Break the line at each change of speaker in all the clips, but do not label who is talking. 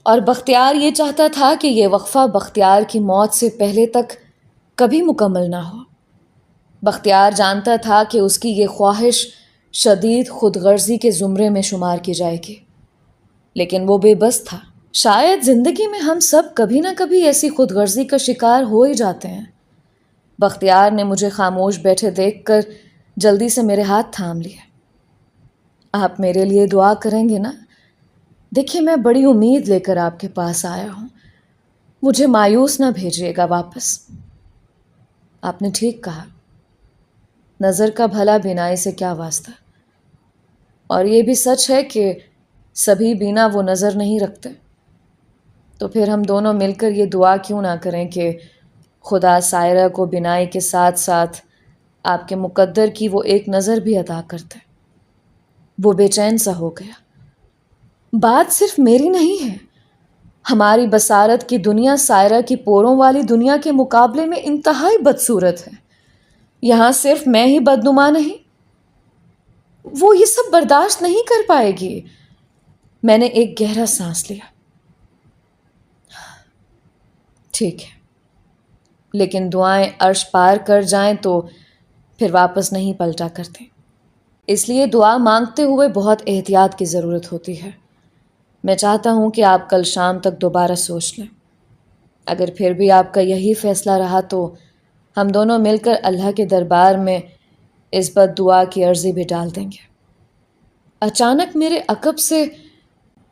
اور بختیار یہ چاہتا تھا کہ یہ وقفہ بختیار کی موت سے پہلے تک کبھی مکمل نہ ہو۔ بختیار جانتا تھا کہ اس کی یہ خواہش شدید خود غرضی کے زمرے میں شمار کی جائے گی، لیکن وہ بے بس تھا۔ شاید زندگی میں ہم سب کبھی نہ کبھی ایسی خود غرضی کا شکار ہو ہی جاتے ہیں۔ بختیار نے مجھے خاموش بیٹھے دیکھ کر جلدی سے میرے ہاتھ تھام لیا۔ آپ میرے لیے دعا کریں گے نا؟ دیکھیے، میں بڑی امید لے کر آپ کے پاس آیا ہوں، مجھے مایوس نہ بھیجیے گا واپس۔ آپ نے ٹھیک کہا، نظر کا بھلا بینائی سے کیا واسطہ، اور یہ بھی سچ ہے کہ سبھی بینا وہ نظر نہیں رکھتے۔ تو پھر ہم دونوں مل کر یہ دعا کیوں نہ کریں کہ خدا سائرہ کو بینائی کے ساتھ ساتھ آپ کے مقدر کی وہ ایک نظر بھی عطا کرتے۔ وہ بے چین سا ہو گیا۔ بات صرف میری نہیں ہے، ہماری بصارت کی دنیا سائرہ کی پوروں والی دنیا کے مقابلے میں انتہائی بدصورت ہے۔ یہاں صرف میں ہی بدنما نہیں، وہ یہ سب برداشت نہیں کر پائے گی۔ میں نے ایک گہرا سانس لیا۔ ٹھیک ہے، لیکن دعائیں عرش پار کر جائیں تو پھر واپس نہیں پلٹا کرتے، اس لیے دعا مانگتے ہوئے بہت احتیاط کی ضرورت ہوتی ہے۔ میں چاہتا ہوں کہ آپ کل شام تک دوبارہ سوچ لیں۔ اگر پھر بھی آپ کا یہی فیصلہ رہا تو ہم دونوں مل کر اللہ کے دربار میں اس بد دعا کی عرضی بھی ڈال دیں گے۔ اچانک میرے عقب سے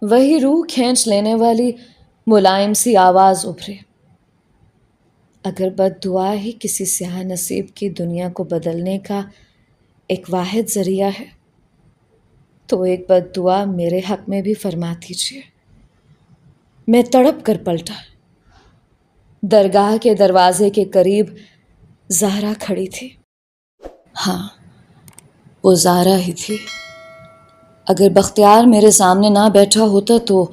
وہی روح کھینچ لینے والی ملائم سی آواز ابھری۔ اگر بد دعا ہی کسی سیاہ نصیب کی دنیا کو بدلنے کا ایک واحد ذریعہ ہے تو ایک بد دعا میرے حق میں بھی فرما دیجیے۔ میں تڑپ کر پلٹا۔ درگاہ کے دروازے کے قریب زہرا کھڑی تھی۔ ہاں، وہ زہرا ہی تھی۔ اگر بختیار میرے سامنے نہ بیٹھا ہوتا تو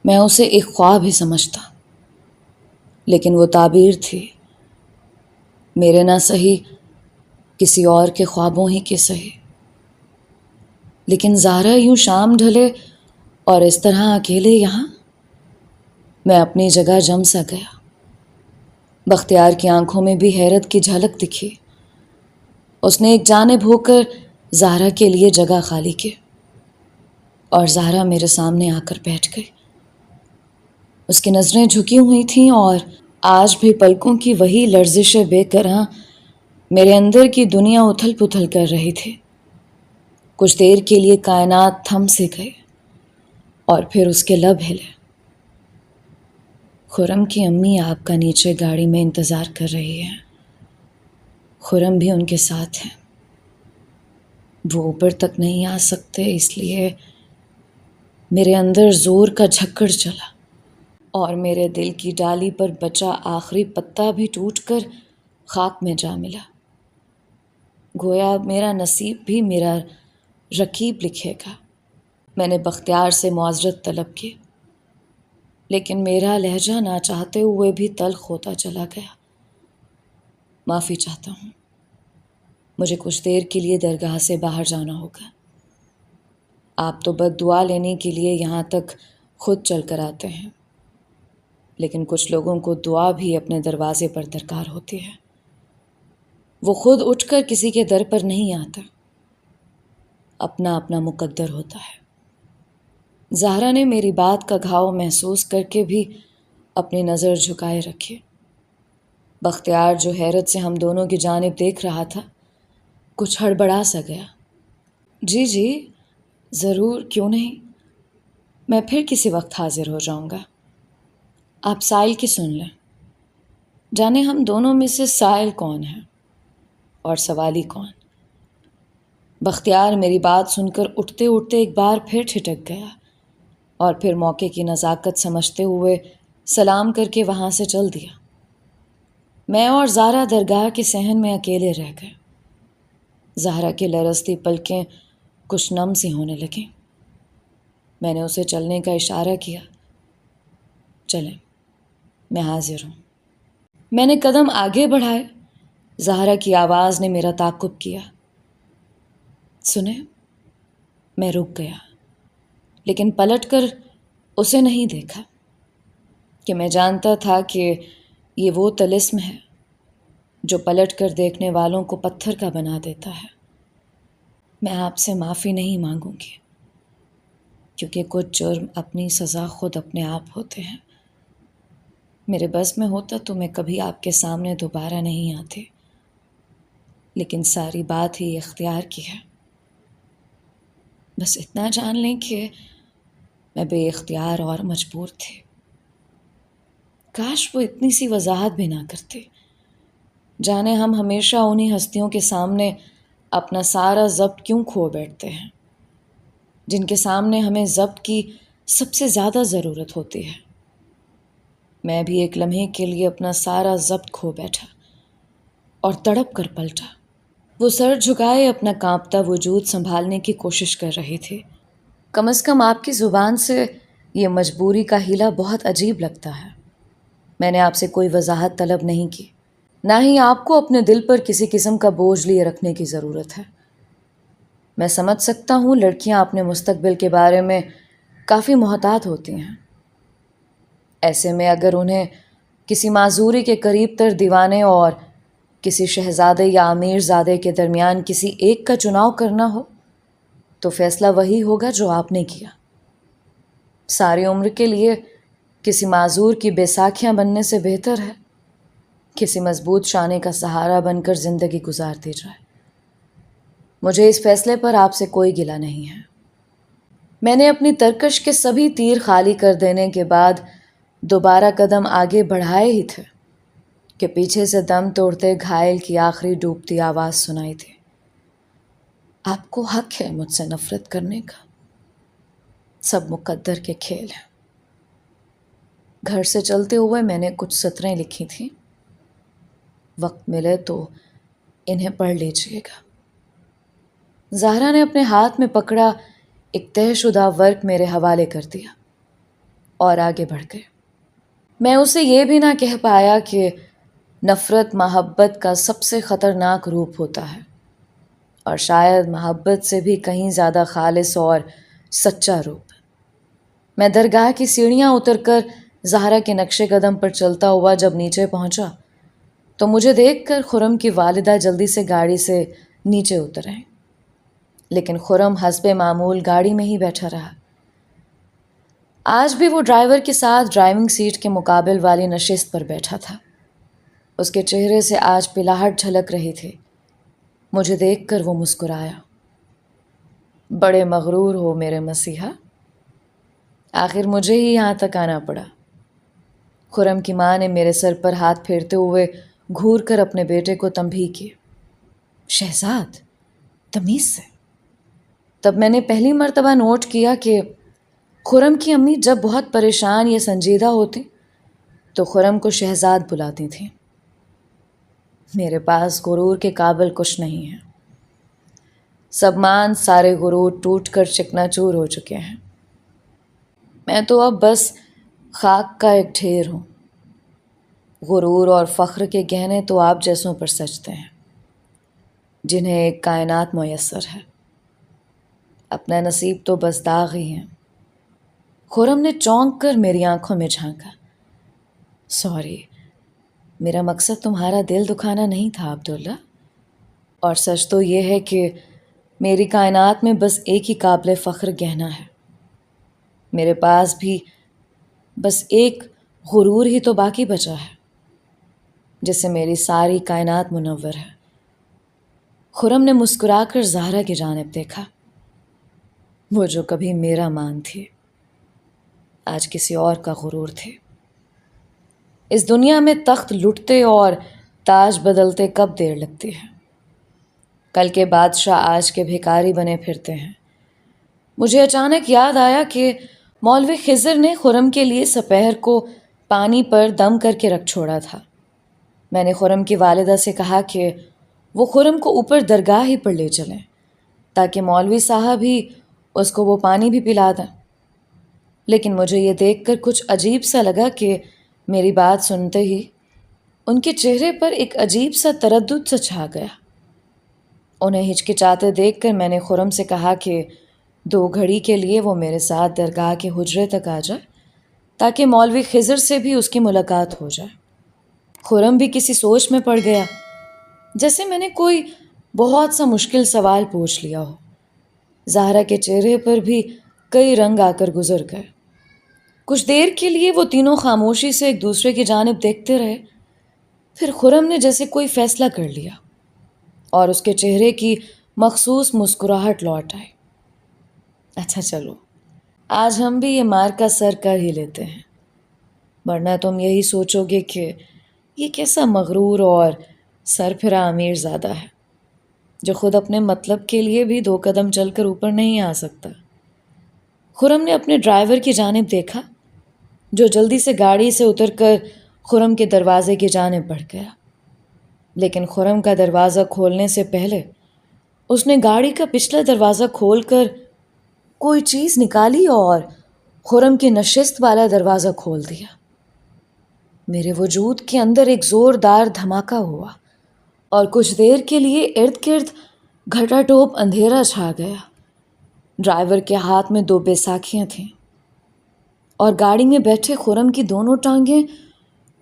میں اسے ایک خواب ہی سمجھتا، لیکن وہ تعبیر تھی، میرے نہ صحیح کسی اور کے خوابوں ہی کے صحیح۔ لیکن زہرا یوں شام ڈھلے اور اس طرح اکیلے یہاں، میں اپنی جگہ جم سا گیا۔ بختیار کی آنکھوں میں بھی حیرت کی جھلک دکھی۔ اس نے ایک جانب ہو کر زہرا کے لیے جگہ خالی کی اور زہرا میرے سامنے آ کر بیٹھ گئی۔ اس کی نظریں جھکی ہوئی تھیں اور آج بھی پلکوں کی وہی لرزش بے کراں میرے اندر کی دنیا اتھل پتھل کر رہی تھی۔ کچھ دیر کے لیے کائنات تھم سے گئے اور پھر اس کے لب ہلے۔ خرم کی امی آپ کا نیچے گاڑی میں انتظار کر رہی ہے، خرم بھی ان کے ساتھ ہے۔ وہ اوپر تک نہیں آ سکتے، اس لیے میرے اندر زور کا جھکڑ چلا اور میرے دل کی ڈالی پر بچا آخری پتا بھی ٹوٹ کر خاک میں جا ملا۔ گویا میرا نصیب بھی میرا رقیب لکھے گا۔ میں نے بختیار سے معذرت طلب کی، لیکن میرا لہجہ نہ چاہتے ہوئے بھی تلخ ہوتا چلا گیا۔ معافی چاہتا ہوں، مجھے کچھ دیر کے لیے درگاہ سے باہر جانا ہوگا۔ آپ تو بد دعا لینے کے لیے یہاں تک خود چل کر آتے ہیں، لیکن کچھ لوگوں کو دعا بھی اپنے دروازے پر درکار ہوتی ہے۔ وہ خود اٹھ کر کسی کے در پر نہیں آتا، اپنا اپنا مقدر ہوتا ہے۔ زہرا نے میری بات کا گھاؤ محسوس کر کے بھی اپنی نظر جھکائے رکھی۔ بختیار جو حیرت سے ہم دونوں کی جانب دیکھ رہا تھا، کچھ ہڑبڑا سا گیا۔ جی جی ضرور، کیوں نہیں، میں پھر کسی وقت حاضر ہو جاؤں گا۔ آپ سائل کی سن لیں، جانے ہم دونوں میں سے سائل کون ہے اور سوالی کون۔ بختیار میری بات سن کر اٹھتے اٹھتے ایک بار پھر ٹھٹک گیا اور پھر موقع کی نزاکت سمجھتے ہوئے سلام کر کے وہاں سے چل دیا۔ میں اور زہرا درگاہ کے صحن میں اکیلے رہ گئے۔ زہرا کی لرزتی پلکیں کچھ نم سی ہونے لگیں۔ میں نے اسے چلنے کا اشارہ کیا۔ چلیں، میں حاضر ہوں۔ میں نے قدم آگے بڑھائے۔ زہرا کی آواز نے میرا تعقب کیا۔ سنیں، میں رک گیا، لیکن پلٹ کر اسے نہیں دیکھا کہ میں جانتا تھا کہ یہ وہ طلسم ہے جو پلٹ کر دیکھنے والوں کو پتھر کا بنا دیتا ہے۔ میں آپ سے معافی نہیں مانگوں گی، کیونکہ کچھ جرم اپنی سزا خود اپنے آپ ہوتے ہیں۔ میرے بس میں ہوتا تو میں کبھی آپ کے سامنے دوبارہ نہیں آتی، لیکن ساری بات ہی اختیار کی ہے۔ بس اتنا جان لیں کہ میں بے اختیار اور مجبور تھی۔ کاش وہ اتنی سی وضاحت بھی نہ کرتے، جانے ہم ہمیشہ انہی ہستیوں کے سامنے اپنا سارا ضبط کیوں کھو بیٹھتے ہیں جن کے سامنے ہمیں ضبط کی سب سے زیادہ ضرورت ہوتی ہے۔ میں بھی ایک لمحے کے لیے اپنا سارا ضبط کھو بیٹھا اور تڑپ کر پلٹا۔ وہ سر جھکائے اپنا کانپتا وجود سنبھالنے کی کوشش کر رہی تھی۔ کم از کم آپ کی زبان سے یہ مجبوری کا ہیلا بہت عجیب لگتا ہے۔ میں نے آپ سے کوئی وضاحت طلب نہیں کی، نہ ہی آپ کو اپنے دل پر کسی قسم کا بوجھ لیے رکھنے کی ضرورت ہے۔ میں سمجھ سکتا ہوں لڑکیاں اپنے مستقبل کے بارے میں کافی محتاط ہوتی ہیں۔ ایسے میں اگر انہیں کسی معذوری کے قریب تر دیوانے اور کسی شہزادے یا امیر زادے کے درمیان کسی ایک کا چناؤ کرنا ہو تو فیصلہ وہی ہوگا جو آپ نے کیا۔ ساری عمر کے لیے کسی معذور کی بیساکھیاں بننے سے بہتر ہے کسی مضبوط شانے کا سہارا بن کر زندگی گزار دی جائے۔ مجھے اس فیصلے پر آپ سے کوئی گلہ نہیں ہے۔ میں نے اپنی ترکش کے سبھی تیر خالی کر دینے کے بعد دوبارہ قدم آگے بڑھائے ہی تھے کہ پیچھے سے دم توڑتے گھائل کی آخری ڈوبتی آواز سنائی تھی۔ آپ کو حق ہے مجھ سے نفرت کرنے کا، سب مقدر کے کھیل ہیں۔ گھر سے چلتے ہوئے میں نے کچھ سطریں لکھی تھیں، وقت ملے تو انہیں پڑھ لیجیے گا۔ زہرا نے اپنے ہاتھ میں پکڑا ایک طے شدہ ورق میرے حوالے کر دیا اور آگے بڑھ گئے۔ میں اسے یہ بھی نہ کہہ پایا کہ نفرت محبت کا سب سے خطرناک روپ ہوتا ہے، اور شاید محبت سے بھی کہیں زیادہ خالص اور سچا روپ۔ میں درگاہ کی سیڑھیاں اتر کر زہرا کے نقش قدم پر چلتا ہوا جب نیچے پہنچا تو مجھے دیکھ کر خرم کی والدہ جلدی سے گاڑی سے نیچے اتر آئیں، لیکن خرم حسب معمول گاڑی میں ہی بیٹھا رہا۔ آج بھی وہ ڈرائیور کے ساتھ ڈرائیونگ سیٹ کے مقابل والی نشست پر بیٹھا تھا۔ اس کے چہرے سے آج پلاہٹ جھلک رہی تھی۔ مجھے دیکھ کر وہ مسکرایا۔ بڑے مغرور ہو میرے مسیحا، آخر مجھے ہی یہاں تک آنا پڑا۔ خرم کی ماں نے میرے سر پر ہاتھ پھیرتے ہوئے گھور کر اپنے بیٹے کو تنبیہ کی۔ شہزاد، تمیز سے۔ تب میں نے پہلی مرتبہ نوٹ کیا کہ خرم کی امی جب بہت پریشان یا سنجیدہ ہوتی تو خرم کو شہزاد بلاتی تھیں۔ میرے پاس غرور کے قابل کچھ نہیں ہے۔ سبمان سارے غرور ٹوٹ کر چکنا چور ہو چکے ہیں۔ میں تو اب بس خاک کا ایک ڈھیر ہوں۔ غرور اور فخر کے گہنے تو آپ جیسوں پر سجتے ہیں جنہیں ایک کائنات میسر ہے۔ اپنا نصیب تو بس داغ ہی ہیں۔ خرم نے چونک کر میری آنکھوں میں جھانکا۔ سوری، میرا مقصد تمہارا دل دکھانا نہیں تھا عبداللہ، اور سچ تو یہ ہے کہ میری کائنات میں بس ایک ہی قابل فخر گہنا ہے۔ میرے پاس بھی بس ایک غرور ہی تو باقی بچا ہے جس سے میری ساری کائنات منور ہے۔ خرم نے مسکرا کر زہرا کی جانب دیکھا۔ وہ جو کبھی میرا مان تھی آج کسی اور کا غرور تھے۔ اس دنیا میں تخت لٹتے اور تاج بدلتے کب دیر لگتی ہے؟ کل کے بادشاہ آج کے بھکاری بنے پھرتے ہیں۔ مجھے اچانک یاد آیا کہ مولوی خضر نے خرم کے لیے سپہر کو پانی پر دم کر کے رکھ چھوڑا تھا۔ میں نے خرم کی والدہ سے کہا کہ وہ خرم کو اوپر درگاہ ہی پر لے چلیں تاکہ مولوی صاحب ہی اس کو وہ پانی بھی پلا دیں، لیکن مجھے یہ دیکھ کر کچھ عجیب سا لگا کہ میری بات سنتے ہی ان کے چہرے پر ایک عجیب سا تردد سا چھا گیا۔ انہیں ہچکچاتے دیکھ کر میں نے خرم سے کہا کہ 2 گھڑی کے لیے وہ میرے ساتھ درگاہ کے حجرے تک آ جائے تاکہ مولوی خضر سے بھی اس کی ملاقات ہو جائے۔ خرم بھی کسی سوچ میں پڑ گیا، جیسے میں نے کوئی بہت سا مشکل سوال پوچھ لیا ہو۔ زہرا کے چہرے پر بھی کئی رنگ آ کر گزر گئے۔ کچھ دیر کے لیے وہ تینوں خاموشی سے ایک دوسرے کی جانب دیکھتے رہے۔ پھر خرم نے جیسے کوئی فیصلہ کر لیا اور اس کے چہرے کی مخصوص مسکراہٹ لوٹ آئی۔ اچھا چلو، آج ہم بھی یہ مار کا سر کر ہی لیتے ہیں، ورنہ تم یہی سوچو گے کہ یہ کیسا مغرور اور سر پھرا امیر زادہ ہے جو خود اپنے مطلب کے لیے بھی 2 قدم چل کر اوپر نہیں آ سکتا۔ خرم نے اپنے ڈرائیور کی جانب دیکھا جو جلدی سے گاڑی سے اتر کر خرم کے دروازے کی جانب بڑھ گیا، لیکن خرم کا دروازہ کھولنے سے پہلے اس نے گاڑی کا پچھلا دروازہ کھول کر کوئی چیز نکالی اور خرم کی نشست والا دروازہ کھول دیا۔ میرے وجود کے اندر ایک زوردار دھماکہ ہوا اور کچھ دیر کے لیے ارد گرد گھٹا ٹوپ اندھیرا چھا گیا۔ ڈرائیور کے ہاتھ میں 2 بیساکھیاں تھیں اور گاڑی میں بیٹھے خرم کی دونوں ٹانگیں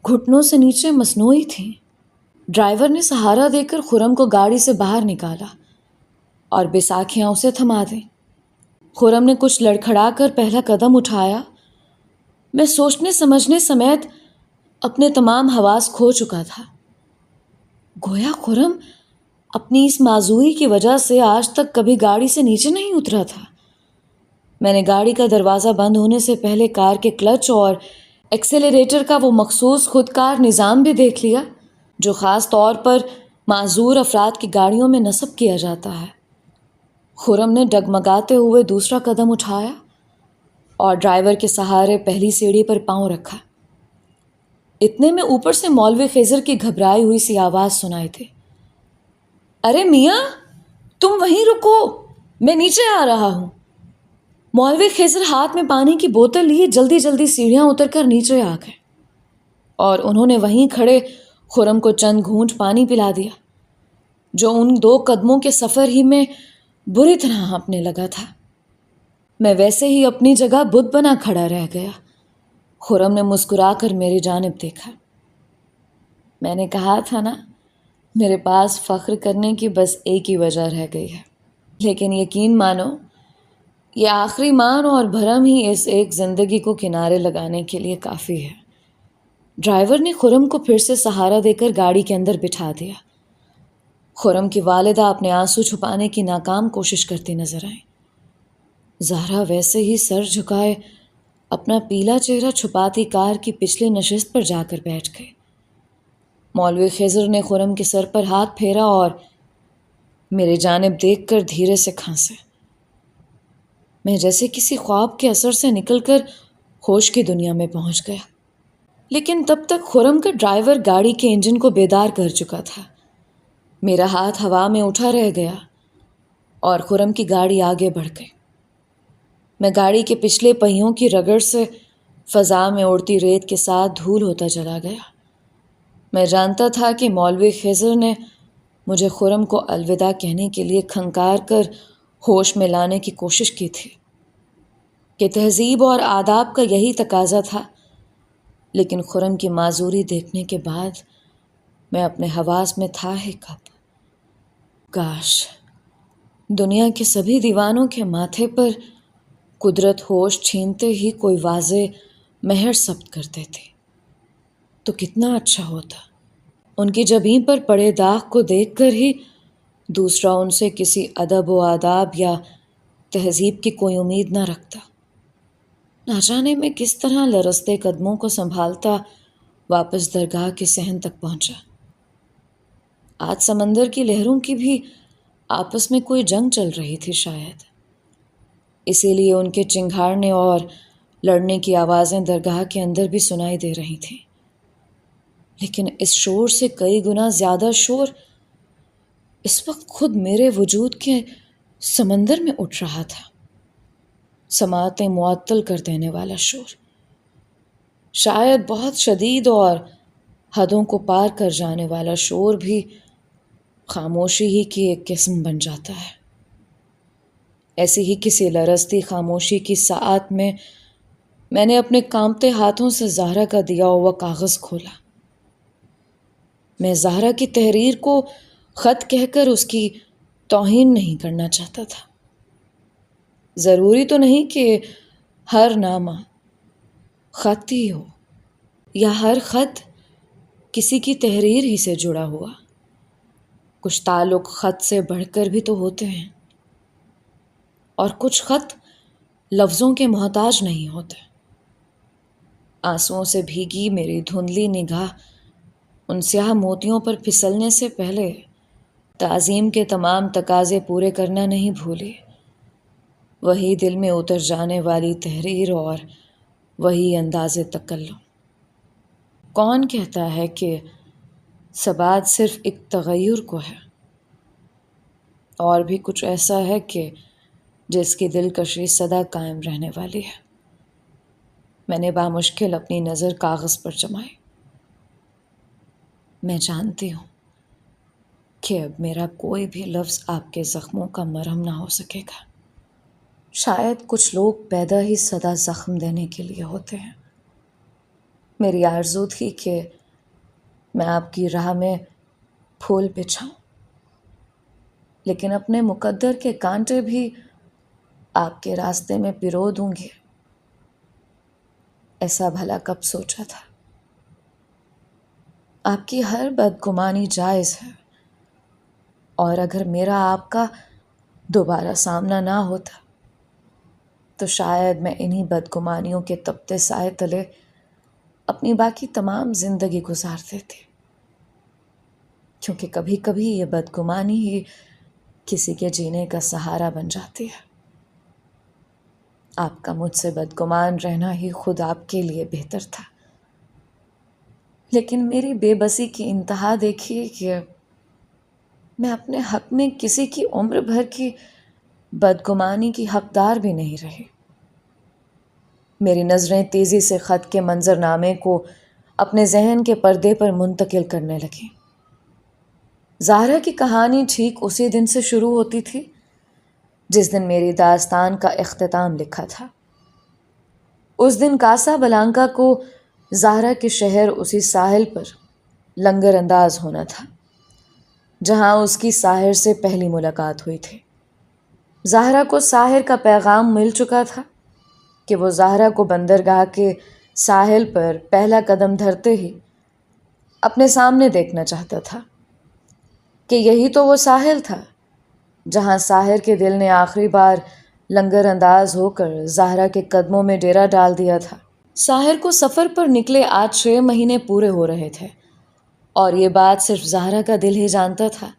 گھٹنوں سے نیچے مصنوعی تھیں۔ ڈرائیور نے سہارا دے کر خرم کو گاڑی سے باہر نکالا اور بیساکھیاں اسے تھما دیں۔ خرم نے کچھ لڑکھڑا کر پہلا قدم اٹھایا۔ میں سوچنے سمجھنے سمیت اپنے تمام حواس کھو چکا تھا۔ گویا خرم اپنی اس معذوری کی وجہ سے آج تک کبھی گاڑی سے نیچے نہیں اترا تھا۔ میں نے گاڑی کا دروازہ بند ہونے سے پہلے کار کے کلچ اور ایکسیلریٹر کا وہ مخصوص خودکار نظام بھی دیکھ لیا جو خاص طور پر معذور افراد کی گاڑیوں میں نصب کیا جاتا ہے۔ خرم نے ڈگمگاتے ہوئے دوسرا قدم اٹھایا اور ڈرائیور کے سہارے پہلی سیڑھی پر پاؤں رکھا۔ اتنے میں اوپر سے مولوی خضر کی گھبرائی ہوئی سی آواز سنائی تھی، ارے میاں تم وہیں رکو، میں نیچے آ رہا ہوں۔ مولوی خضر ہاتھ میں پانی کی بوتل لیے جلدی جلدی سیڑھیاں اتر کر نیچے آ گئے اور انہوں نے وہیں کھڑے خرم کو چند گھونٹ پانی پلا دیا جو ان 2 قدموں کے سفر ہی میں بری طرح ہانپنے لگا تھا۔ میں ویسے ہی اپنی جگہ بت بنا کھڑا رہ گیا۔ خرم نے مسکرا کر میری جانب دیکھا۔ میں نے کہا تھا نا، میرے پاس فخر کرنے کی بس ایک ہی وجہ رہ گئی ہے، لیکن یقین مانو یہ آخری مان اور بھرم ہی اس ایک زندگی کو کنارے لگانے کے لیے کافی ہے۔ ڈرائیور نے خرم کو پھر سے سہارا دے کر گاڑی کے اندر بٹھا دیا۔ خرم کی والدہ اپنے آنسو چھپانے کی ناکام کوشش کرتی نظر آئیں۔ زہرا ویسے ہی سر جھکائے اپنا پیلا چہرہ چھپاتی کار کی پچھلی نشست پر جا کر بیٹھ گئے۔ مولوی خضر نے خرم کے سر پر ہاتھ پھیرا اور میرے جانب دیکھ کر دھیرے سے کھانسے۔ میں جیسے کسی خواب کے اثر سے نکل کر ہوش کی دنیا میں پہنچ گیا، لیکن تب تک خرم کا ڈرائیور گاڑی کے انجن کو بیدار کر چکا تھا۔ میرا ہاتھ ہوا میں اٹھا رہ گیا اور خرم کی گاڑی آگے بڑھ گئی۔ میں گاڑی کے پچھلے پہیوں کی رگڑ سے فضا میں اڑتی ریت کے ساتھ دھول ہوتا چلا گیا۔ میں جانتا تھا کہ مولوی خضر نے مجھے خرم کو الوداع کہنے کے لیے کھنکار کر ہوش میں لانے کی کوشش کی تھی کہ تہذیب اور آداب کا یہی تقاضا تھا، لیکن خرم کی معذوری دیکھنے کے بعد میں اپنے حواس میں تھا ہی کب۔ کاش دنیا کے سبھی دیوانوں کے ماتھے پر قدرت ہوش چھینتے ہی کوئی واضح مہر ثبت کر دیتی تو کتنا اچھا ہوتا۔ ان کی جبیں پر پڑے داغ کو دیکھ کر ہی دوسرا ان سے کسی ادب و آداب یا تہذیب کی کوئی امید نہ رکھتا۔ نہ جانے میں کس طرح لرزتے قدموں کو سنبھالتا واپس درگاہ کے صحن تک پہنچا۔ آج سمندر کی لہروں کی بھی آپس میں کوئی جنگ چل رہی تھی شاید، اسی لیے ان کے چنگھاڑنے اور لڑنے کی آوازیں درگاہ کے اندر بھی سنائی دے رہی تھیں، لیکن اس شور سے کئی گنا زیادہ شور اس وقت خود میرے وجود کے سمندر میں اٹھ رہا تھا، سماعتیں معطل کر دینے والا شور، شاید بہت شدید اور حدوں کو پار کر جانے والا شور بھی خاموشی ہی کی ایک قسم بن جاتا ہے۔ ایسی ہی کسی لرزتی خاموشی کی ساعت میں میں نے اپنے کانپتے ہاتھوں سے زہرا کا دیا ہوا کاغذ کھولا۔ میں زہرا کی تحریر کو خط کہہ کر اس کی توہین نہیں کرنا چاہتا تھا۔ ضروری تو نہیں کہ ہر نامہ خط ہی ہو یا ہر خط کسی کی تحریر ہی سے جڑا ہوا۔ کچھ تعلق خط سے بڑھ کر بھی تو ہوتے ہیں، اور کچھ خط لفظوں کے محتاج نہیں ہوتے۔ آنسوؤں سے بھیگی میری دھندلی نگاہ ان سیاہ موتیوں پر پھسلنے سے پہلے تعظیم کے تمام تقاضے پورے کرنا نہیں بھولی۔ وہی دل میں اتر جانے والی تحریر اور وہی انداز تکلم۔ کون کہتا ہے کہ ثبات صرف ایک تغیر کو ہے، اور بھی کچھ ایسا ہے کہ جس کی دلکشی سدا قائم رہنے والی ہے۔ میں نے بامشکل اپنی نظر کاغذ پر جمائی۔ میں جانتی ہوں کہ اب میرا کوئی بھی لفظ آپ کے زخموں کا مرہم نہ ہو سکے گا۔ شاید کچھ لوگ پیدا ہی سدا زخم دینے کے لیے ہوتے ہیں۔ میری آرزو تھی کہ میں آپ کی راہ میں پھول بچھاؤں، لیکن اپنے مقدر کے کانٹے بھی آپ کے راستے میں پرو دوں گی، ایسا بھلا کب سوچا تھا۔ آپ کی ہر بدگمانی جائز ہے، اور اگر میرا آپ کا دوبارہ سامنا نہ ہوتا تو شاید میں انہی بدگمانیوں کے تپتے سائے تلے اپنی باقی تمام زندگی گزار دیتی، کیونکہ کبھی کبھی یہ بدگمانی ہی کسی کے جینے کا سہارا بن جاتی ہے۔ آپ کا مجھ سے بدگمان رہنا ہی خود آپ کے لیے بہتر تھا، لیکن میری بے بسی کی انتہا دیکھیے کہ میں اپنے حق میں کسی کی عمر بھر کی بدگمانی کی حقدار بھی نہیں رہی۔ میری نظریں تیزی سے خط کے منظرنامے کو اپنے ذہن کے پردے پر منتقل کرنے لگیں۔ زہرا کی کہانی ٹھیک اسی دن سے شروع ہوتی تھی جس دن میری داستان کا اختتام لکھا تھا۔ اس دن کاسا بلانکا کو زہرا کے شہر اسی ساحل پر لنگر انداز ہونا تھا جہاں اس کی ساحر سے پہلی ملاقات ہوئی تھی۔ زہرا کو ساحر کا پیغام مل چکا تھا کہ وہ زہرا کو بندرگاہ کے ساحل پر پہلا قدم دھرتے ہی اپنے سامنے دیکھنا چاہتا تھا، کہ یہی تو وہ ساحل تھا جہاں ساحر کے دل نے آخری بار لنگر انداز ہو کر زہرا کے قدموں میں ڈیرا ڈال دیا تھا۔ ساحر کو سفر پر نکلے آج 6 مہینے پورے ہو رہے تھے، اور یہ بات صرف زہرا کا دل ہی جانتا تھا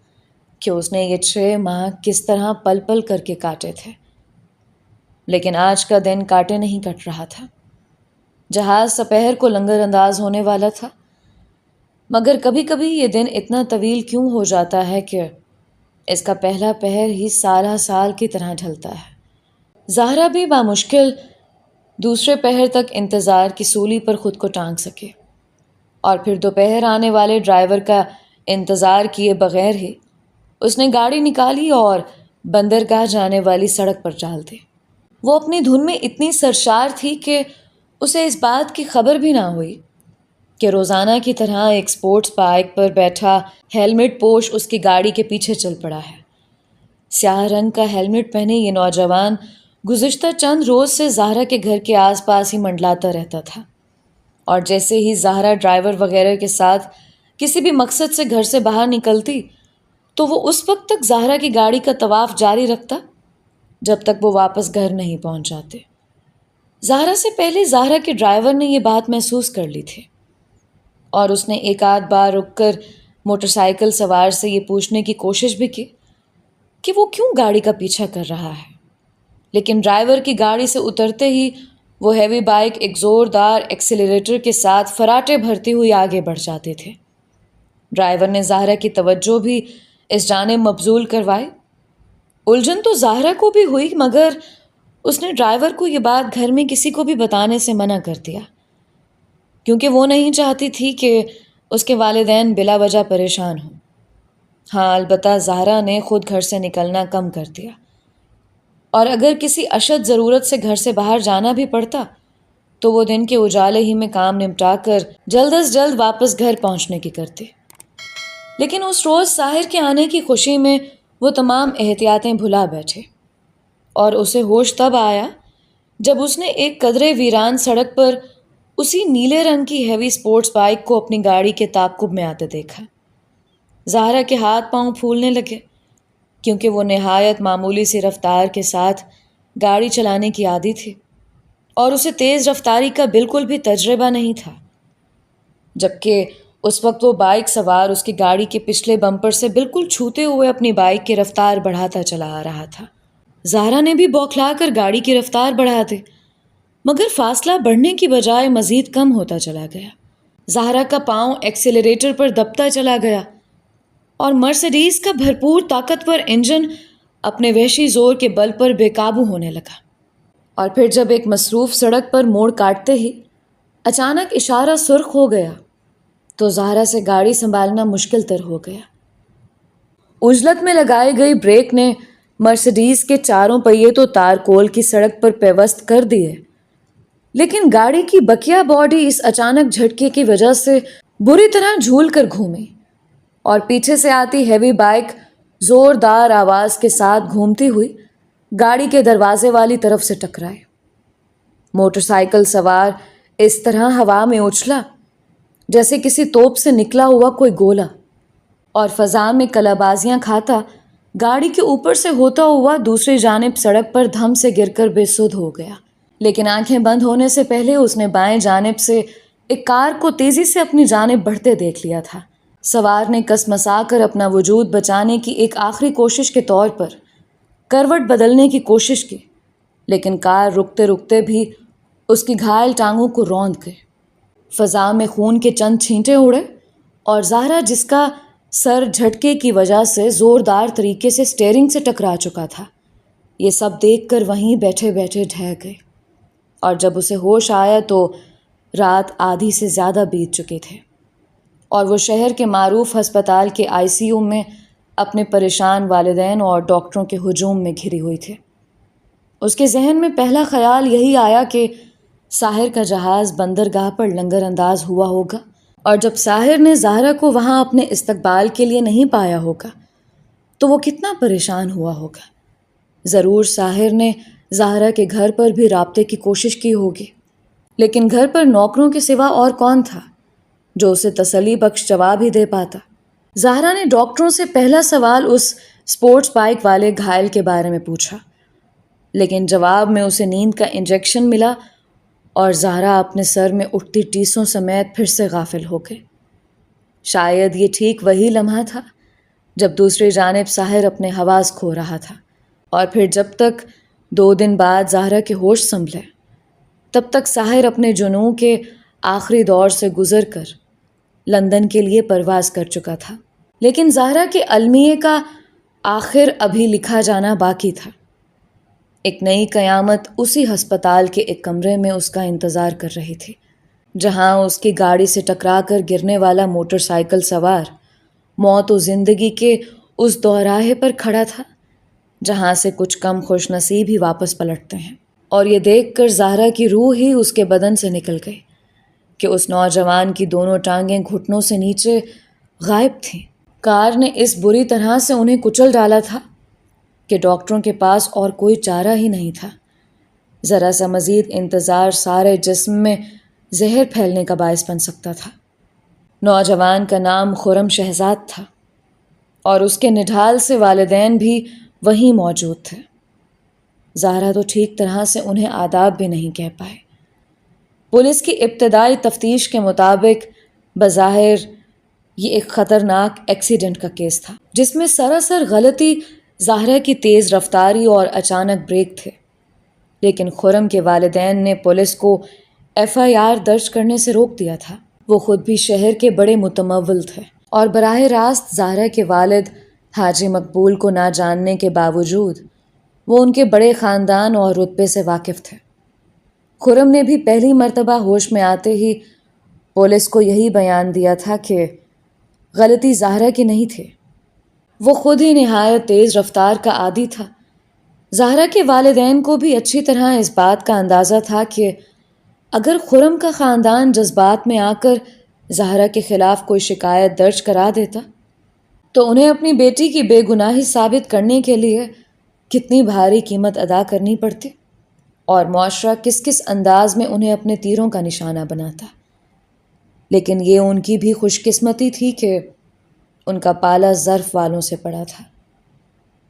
کہ اس نے یہ 6 ماہ کس طرح پل پل کر کے کاٹے تھے۔ لیکن آج کا دن کاٹے نہیں کٹ رہا تھا۔ جہاز سپہر کو لنگر انداز ہونے والا تھا، مگر کبھی کبھی یہ دن اتنا طویل کیوں ہو جاتا ہے کہ اس کا پہلا پہر ہی سالہ سال کی طرح ڈھلتا ہے۔ زہرا بھی بامشکل دوسرے پہر تک انتظار کی سولی پر خود کو ٹانگ سکے، اور پھر دوپہر آنے والے ڈرائیور کا انتظار کیے بغیر ہی اس نے گاڑی نکالی اور بندرگاہ جانے والی سڑک پر ڈال دی۔ وہ اپنی دھن میں اتنی سرشار تھی کہ اسے اس بات کی خبر بھی نہ ہوئی کہ روزانہ کی طرح ایک سپورٹس بائیک پر بیٹھا ہیلمٹ پوش اس کی گاڑی کے پیچھے چل پڑا ہے۔ سیاہ رنگ کا ہیلمٹ پہنے یہ نوجوان گزشتہ چند روز سے زہرا کے گھر کے آس پاس ہی منڈلاتا رہتا تھا، اور جیسے ہی زہرا ڈرائیور وغیرہ کے ساتھ کسی بھی مقصد سے گھر سے باہر نکلتی تو وہ اس وقت تک زہرا کی گاڑی کا طواف جاری رکھتا جب تک وہ واپس گھر نہیں پہنچ جاتے۔ زہرا سے پہلے زہرا کے ڈرائیور نے یہ بات محسوس کر لی تھی، اور اس نے ایک آدھ بار رک کر موٹر سائیکل سوار سے یہ پوچھنے کی کوشش بھی کی کہ وہ کیوں گاڑی کا پیچھا کر رہا ہے، لیکن ڈرائیور کی گاڑی سے اترتے ہی وہ ہیوی بائک ایک زوردار ایکسیلریٹر کے ساتھ فراٹے بھرتی ہوئی آگے بڑھ جاتے تھے۔ ڈرائیور نے زہرا کی توجہ بھی اس جانب مبذول کروائی۔ الجھن تو زہرا کو بھی ہوئی، مگر اس نے ڈرائیور کو یہ بات گھر میں کسی کو بھی بتانے سے منع کر دیا، کیونکہ وہ نہیں چاہتی تھی کہ اس کے والدین بلا وجہ پریشان ہوں۔ ہاں، البتہ زہرا نے خود گھر سے نکلنا کم کر دیا، اور اگر کسی اشد ضرورت سے گھر سے باہر جانا بھی پڑتا تو وہ دن کے اجالے ہی میں کام نمٹا کر جلد از جلد واپس گھر پہنچنے کی کرتے۔ لیکن اس روز ساحر کے آنے کی خوشی میں وہ تمام احتیاطیں بھلا بیٹھے، اور اسے ہوش تب آیا جب اس نے ایک قدرے ویران سڑک پر اسی نیلے رنگ کی ہیوی سپورٹس بائک کو اپنی گاڑی کے تعاقب میں آتے دیکھا۔ زہرا کے ہاتھ پاؤں پھولنے لگے، کیونکہ وہ نہایت معمولی سی رفتار کے ساتھ گاڑی چلانے کی عادی تھی، اور اسے تیز رفتاری کا بالکل بھی تجربہ نہیں تھا، جبکہ اس وقت وہ بائک سوار اس کی گاڑی کے پچھلے بمپر سے بالکل چھوتے ہوئے اپنی بائک کی رفتار بڑھاتا چلا آ رہا تھا۔ زہرا نے بھی بوکھلا کر گاڑی کی رفتار بڑھا دی، مگر فاصلہ بڑھنے کی بجائے مزید کم ہوتا چلا گیا۔ زہرا کا پاؤں ایکسیلریٹر پر دبتا چلا گیا، اور مرسیڈیز کا بھرپور طاقتور انجن اپنے وحشی زور کے بل پر بے قابو ہونے لگا۔ اور پھر جب ایک مصروف سڑک پر موڑ کاٹتے ہی اچانک اشارہ سرخ ہو گیا تو زہرا سے گاڑی سنبھالنا مشکل تر ہو گیا۔ عجلت میں لگائی گئی بریک نے مرسیڈیز کے چاروں پہیے تو تارکول کی سڑک پر پیوست کر دیے، لیکن گاڑی کی بکیا باڈی اس اچانک جھٹکے کی وجہ سے بری طرح جھول کر گھومی، اور پیچھے سے آتی ہیوی بائک زوردار آواز کے ساتھ گھومتی ہوئی گاڑی کے دروازے والی طرف سے ٹکرائے۔ موٹر سائیکل سوار اس طرح ہوا میں اچھلا جیسے کسی توپ سے نکلا ہوا کوئی گولہ، اور فضا میں کلابازیاں کھاتا گاڑی کے اوپر سے ہوتا ہوا دوسری جانب سڑک پر دھم سے گر کر بے سدھ ہو گیا۔ لیکن آنکھیں بند ہونے سے پہلے اس نے بائیں جانب سے ایک کار کو تیزی سے اپنی جانب بڑھتے دیکھ لیا تھا۔ سوار نے کسمسا کر اپنا وجود بچانے کی ایک آخری کوشش کے طور پر کروٹ بدلنے کی کوشش کی، لیکن کار رکتے رکتے بھی اس کی گھائل ٹانگوں کو روند گئی۔ فضا میں خون کے چند چھینٹے اڑے، اور زہرا، جس کا سر جھٹکے کی وجہ سے زوردار طریقے سے اسٹیئرنگ سے ٹکرا چکا تھا، یہ سب دیکھ کر وہیں بیٹھے بیٹھے ڈھہ گئی، اور جب اسے ہوش آیا تو رات آدھی سے زیادہ بیت چکے تھے، اور وہ شہر کے معروف ہسپتال کے ICU میں اپنے پریشان والدین اور ڈاکٹروں کے ہجوم میں گھری ہوئی تھے۔ اس کے ذہن میں پہلا خیال یہی آیا کہ ساحر کا جہاز بندرگاہ پر لنگر انداز ہوا ہوگا، اور جب ساحر نے زہرا کو وہاں اپنے استقبال کے لیے نہیں پایا ہوگا تو وہ کتنا پریشان ہوا ہوگا۔ ضرور ساحر نے زہرا کے گھر پر بھی رابطے کی کوشش کی ہوگی، لیکن گھر پر نوکروں کے سوا اور کون تھا جو اسے تسلی بخش جواب ہی دے پاتا۔ زہرا نے ڈاکٹروں سے پہلا سوال اس سپورٹس بائک والے گھائل کے بارے میں پوچھا، لیکن جواب میں اسے نیند کا انجیکشن ملا، اور زہرا اپنے سر میں اٹھتی ٹیسوں سمیت پھر سے غافل ہو گئی۔ شاید یہ ٹھیک وہی لمحہ تھا جب دوسری جانب ساحر اپنے حواس کھو رہا تھا، اور پھر جب تک 2 دن بعد زہرا کے ہوش سنبھلے تب تک ساحر اپنے جنوں کے آخری دور سے گزر کر لندن کے لیے پرواز کر چکا تھا۔ لیکن زہرا کے المیے کا آخر ابھی لکھا جانا باقی تھا۔ ایک نئی قیامت اسی ہسپتال کے ایک کمرے میں اس کا انتظار کر رہی تھی، جہاں اس کی گاڑی سے ٹکرا کر گرنے والا موٹر سائیکل سوار موت و زندگی کے اس دوراہے پر کھڑا تھا جہاں سے کچھ کم خوش نصیب ہی واپس پلٹتے ہیں۔ اور یہ دیکھ کر زہرا کی روح ہی اس کے بدن سے نکل گئی کہ اس نوجوان کی دونوں ٹانگیں گھٹنوں سے نیچے غائب تھیں۔ کار نے اس بری طرح سے انہیں کچل ڈالا تھا کہ ڈاکٹروں کے پاس اور کوئی چارہ ہی نہیں تھا۔ ذرا سا مزید انتظار سارے جسم میں زہر پھیلنے کا باعث بن سکتا تھا۔ نوجوان کا نام خرم شہزاد تھا، اور اس کے نڈھال سے والدین بھی وہیں موجود تھے۔ زہرا تو ٹھیک طرح سے انہیں آداب بھی نہیں کہہ پائے۔ پولیس کی ابتدائی تفتیش کے مطابق بظاہر یہ ایک خطرناک ایکسیڈنٹ کا کیس تھا، جس میں سراسر غلطی زہرا کی تیز رفتاری اور اچانک بریک تھے، لیکن خرم کے والدین نے پولیس کو FIR درج کرنے سے روک دیا تھا۔ وہ خود بھی شہر کے بڑے متمول تھے، اور براہ راست زہرا کے والد حاجی مقبول کو نہ جاننے کے باوجود وہ ان کے بڑے خاندان اور رتبے سے واقف تھے۔ خرم نے بھی پہلی مرتبہ ہوش میں آتے ہی پولیس کو یہی بیان دیا تھا کہ غلطی زہرا کی نہیں تھی، وہ خود ہی نہایت تیز رفتار کا عادی تھا۔ زہرا کے والدین کو بھی اچھی طرح اس بات کا اندازہ تھا کہ اگر خرم کا خاندان جذبات میں آ کر زہرا کے خلاف کوئی شکایت درج کرا دیتا تو انہیں اپنی بیٹی کی بے گناہی ثابت کرنے کے لیے کتنی بھاری قیمت ادا کرنی پڑتی، اور معاشرہ کس کس انداز میں انہیں اپنے تیروں کا نشانہ بناتا۔ لیکن یہ ان کی بھی خوش قسمتی تھی کہ ان کا پالا ظرف والوں سے پڑا تھا۔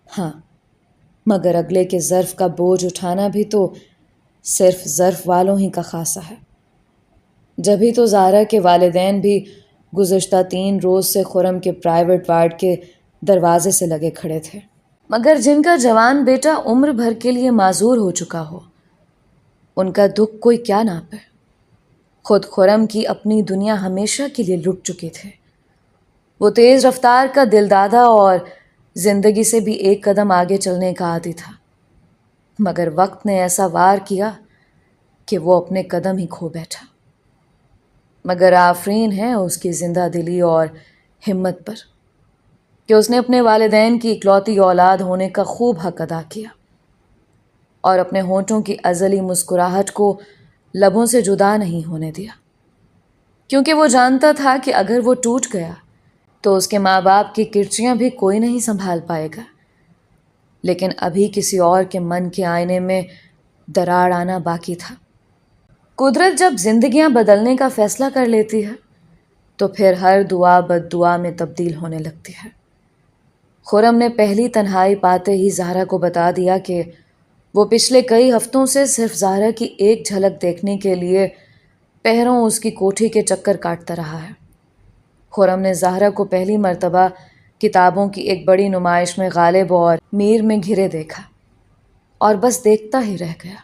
ہاں، مگر اگلے کے ظرف کا بوجھ اٹھانا بھی تو صرف ظرف والوں ہی کا خاصہ ہے۔ جبھی تو زہرا کے والدین بھی گزشتہ 3 روز سے خرم کے پرائیویٹ وارڈ کے دروازے سے لگے کھڑے تھے، مگر جن کا جوان بیٹا عمر بھر کے لیے معذور ہو چکا ہو، ان کا دکھ کوئی کیا ناپے۔ خود خرم کی اپنی دنیا ہمیشہ کے لیے لٹ چکے تھے۔ وہ تیز رفتار کا دل دادا اور زندگی سے بھی ایک قدم آگے چلنے کا عادی تھا، مگر وقت نے ایسا وار کیا کہ وہ اپنے قدم ہی کھو بیٹھا۔ مگر آفرین ہے اس کی زندہ دلی اور ہمت پر کہ اس نے اپنے والدین کی اکلوتی اولاد ہونے کا خوب حق ادا کیا، اور اپنے ہونٹوں کی ازلی مسکراہٹ کو لبوں سے جدا نہیں ہونے دیا، کیونکہ وہ جانتا تھا کہ اگر وہ ٹوٹ گیا تو اس کے ماں باپ کی کرچیاں بھی کوئی نہیں سنبھال پائے گا۔ لیکن ابھی کسی اور کے من کے آئینے میں دراڑ آنا باقی تھا۔ قدرت جب زندگیاں بدلنے کا فیصلہ کر لیتی ہے تو پھر ہر دعا بد دعا میں تبدیل ہونے لگتی ہے۔ خرم نے پہلی تنہائی پاتے ہی زہرا کو بتا دیا کہ وہ پچھلے کئی ہفتوں سے صرف زہرا کی ایک جھلک دیکھنے کے لیے پہروں اس کی کوٹھی کے چکر کاٹتا رہا ہے۔ خرم نے زہرا کو پہلی مرتبہ کتابوں کی ایک بڑی نمائش میں غالب اور میر میں گھرے دیکھا، اور بس دیکھتا ہی رہ گیا۔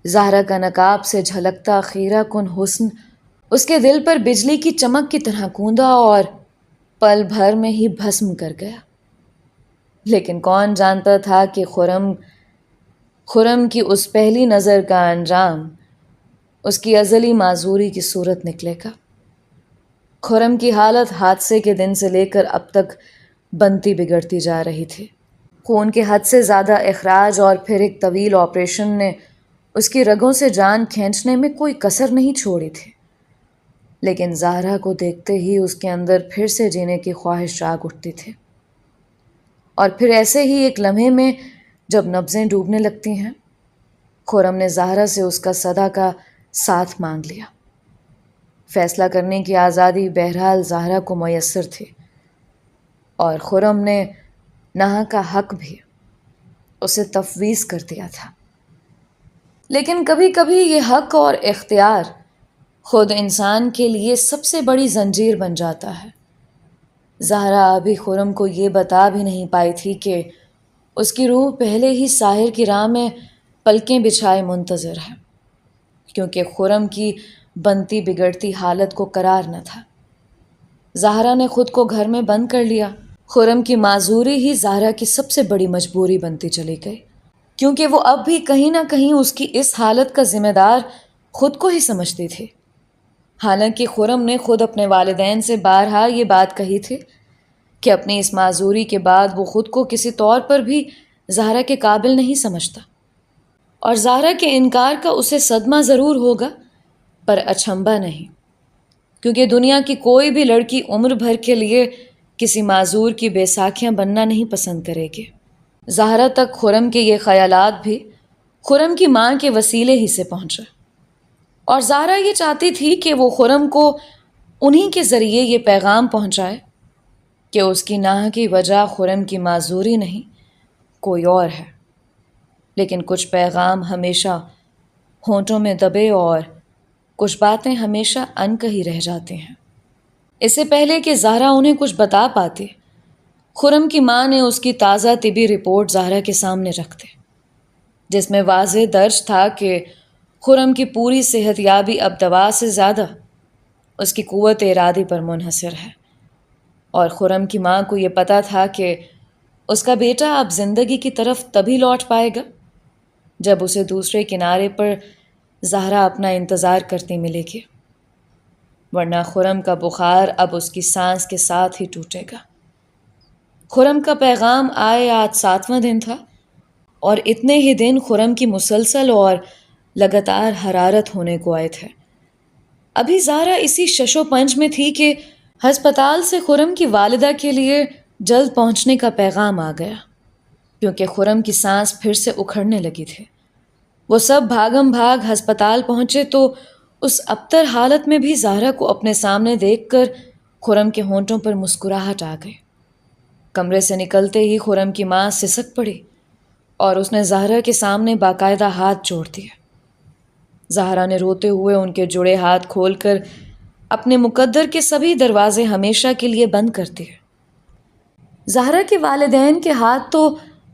زہرا کا نقاب سے جھلکتا خیرہ کن حسن اس کے دل پر بجلی کی چمک کی طرح کوندا اور پل بھر میں ہی بھسم کر گیا۔ لیکن کون جانتا تھا کہ خرم کی اس پہلی نظر کا انجام اس کی ازلی معذوری کی صورت نکلے گا۔ خرم کی حالت حادثے کے دن سے لے کر اب تک بنتی بگڑتی جا رہی تھی۔ خون کے حد سے زیادہ اخراج اور پھر ایک طویل آپریشن نے اس کی رگوں سے جان کھینچنے میں کوئی کسر نہیں چھوڑی تھی۔ لیکن زہرا کو دیکھتے ہی اس کے اندر پھر سے جینے کی خواہش جاگ اٹھتی تھی، اور پھر ایسے ہی ایک لمحے میں جب نبضیں ڈوبنے لگتی ہیں، خرم نے زہرا سے اس کا سدا کا ساتھ مانگ لیا۔ فیصلہ کرنے کی آزادی بہرحال زہرا کو میسر تھی، اور خرم نے نہا کا حق بھی اسے تفویض کر دیا تھا۔ لیکن کبھی کبھی یہ حق اور اختیار خود انسان کے لیے سب سے بڑی زنجیر بن جاتا ہے۔ زہرا ابھی خرم کو یہ بتا بھی نہیں پائی تھی کہ اس کی روح پہلے ہی ساحر کی راہ میں پلکیں بچھائے منتظر ہے، کیونکہ خرم کی بنتی بگڑتی حالت کو قرار نہ تھا۔ زہرا نے خود کو گھر میں بند کر لیا۔ خرم کی معذوری ہی زہرا کی سب سے بڑی مجبوری بنتی چلی گئی، کیونکہ وہ اب بھی کہیں نہ کہیں اس کی اس حالت کا ذمہ دار خود کو ہی سمجھتی تھی۔ حالانکہ خرم نے خود اپنے والدین سے بارہا یہ بات کہی تھی کہ اپنی اس معذوری کے بعد وہ خود کو کسی طور پر بھی زہرا کے قابل نہیں سمجھتا، اور زہرا کے انکار کا اسے صدمہ ضرور ہوگا پر اچنبھا نہیں، کیونکہ دنیا کی کوئی بھی لڑکی عمر بھر کے لیے کسی معذور کی بے ساکھیاں بننا نہیں پسند کرے گی۔ زہرا تک خرم کے یہ خیالات بھی خرم کی ماں کے وسیلے ہی سے پہنچے، اور زہرا یہ چاہتی تھی کہ وہ خرم کو انہی کے ذریعے یہ پیغام پہنچائے کہ اس کی ناح کی وجہ خرم کی معذوری نہیں، کوئی اور ہے۔ لیکن کچھ پیغام ہمیشہ ہونٹوں میں دبے اور کچھ باتیں ہمیشہ انکہی رہ جاتی ہیں۔ اس سے پہلے کہ زہرا انہیں کچھ بتا پاتی، خرم کی ماں نے اس کی تازہ طبی رپورٹ زہرا کے سامنے رکھ دی، جس میں واضح درج تھا کہ خرم کی پوری صحت یابی اب دوا سے زیادہ اس کی قوت ارادی پر منحصر ہے، اور خرم کی ماں کو یہ پتہ تھا کہ اس کا بیٹا اب زندگی کی طرف تبھی لوٹ پائے گا جب اسے دوسرے کنارے پر زہرا اپنا انتظار کرتی ملے گی، ورنہ خرم کا بخار اب اس کی سانس کے ساتھ ہی ٹوٹے گا۔ خرم کا پیغام آج 7واں دن تھا، اور اتنے ہی دن خرم کی مسلسل اور لگاتار حرارت ہونے کو آئے تھے۔ ابھی زہرا اسی ششو پنج میں تھی کہ ہسپتال سے خرم کی والدہ کے لیے جلد پہنچنے کا پیغام آ گیا، کیونکہ خرم کی سانس پھر سے اکھڑنے لگی تھی۔ وہ سب بھاگم بھاگ ہسپتال پہنچے تو اس ابتر حالت میں بھی زہرا کو اپنے سامنے دیکھ کر خرم کے ہونٹوں پر مسکراہٹ آ گئی۔ کمرے سے نکلتے ہی خرم کی ماں سسک پڑی اور اس نے زہرا کے سامنے باقاعدہ ہاتھ جوڑ دیے۔ زہرا نے روتے ہوئے ان کے جڑے ہاتھ کھول کر اپنے مقدر کے سبھی دروازے ہمیشہ کے لیے بند کر دیے۔ زہرا کے والدین کے ہاتھ تو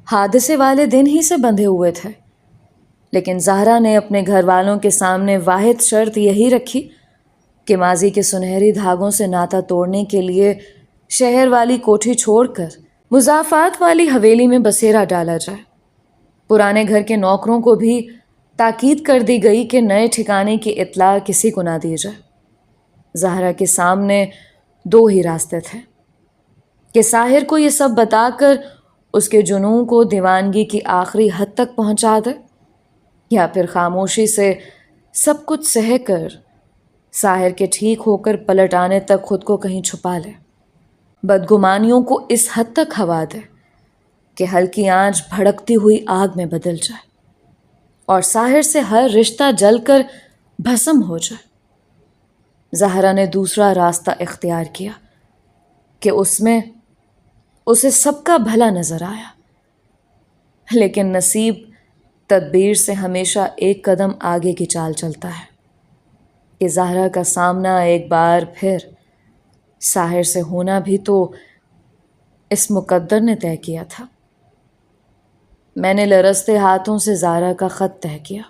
حادثے والے دن ہی سے بندھے ہوئے تھے، لیکن زہرا نے اپنے گھر والوں کے سامنے واحد شرط یہی رکھی کہ ماضی کے سنہری دھاگوں سے ناتا توڑنے کے لیے شہر والی کوٹھی چھوڑ کر مضافات والی حویلی میں بسیرا ڈالا جائے۔ پرانے گھر کے نوکروں کو بھی تاکید کر دی گئی کہ نئے ٹھکانے کی اطلاع کسی کو نہ دی جائے۔ زہرا کے سامنے دو ہی راستے تھے کہ ساحر کو یہ سب بتا کر اس کے جنون کو دیوانگی کی آخری حد تک پہنچا دے، یا پھر خاموشی سے سب کچھ سہہ کر ساحر کے ٹھیک ہو کر پلٹ آنے تک خود کو کہیں چھپا لے، بدگمانیوں کو اس حد تک ہوا دے کہ ہلکی آنچ بھڑکتی ہوئی آگ میں بدل جائے اور ساحر سے ہر رشتہ جل کر بھسم ہو جائے۔ زہرا نے دوسرا راستہ اختیار کیا کہ اس میں اسے سب کا بھلا نظر آیا، لیکن نصیب تدبیر سے ہمیشہ ایک قدم آگے کی چال چلتا ہے کہ زہرا کا سامنا ایک بار پھر ساحر سے ہونا بھی تو اس مقدر نے طے کیا تھا۔ میں نے لرزتے ہاتھوں سے زہرا کا خط تہہ کیا۔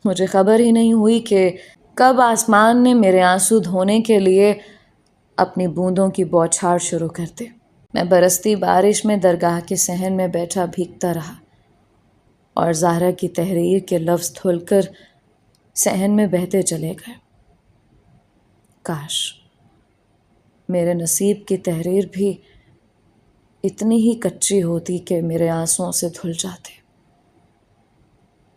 مجھے خبر ہی نہیں ہوئی کہ کب آسمان نے میرے آنسو دھونے کے لیے اپنی بوندوں کی بوچھار شروع کر دی۔ میں برستی بارش میں درگاہ کے صحن میں بیٹھا بھیگتا رہا اور زہرا کی تحریر کے لفظ دھل کر صحن میں بہتے چلے گئے۔ کاش میرے نصیب کی تحریر بھی اتنی ہی کچی ہوتی کہ میرے آنسوؤں سے دھل جاتے۔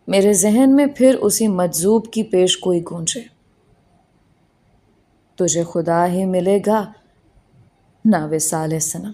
میرے ذہن میں پھر اسی مجذوب کی پیش گوئی گونجے، تجھے خدا ہی ملے گا نا وصال صنم۔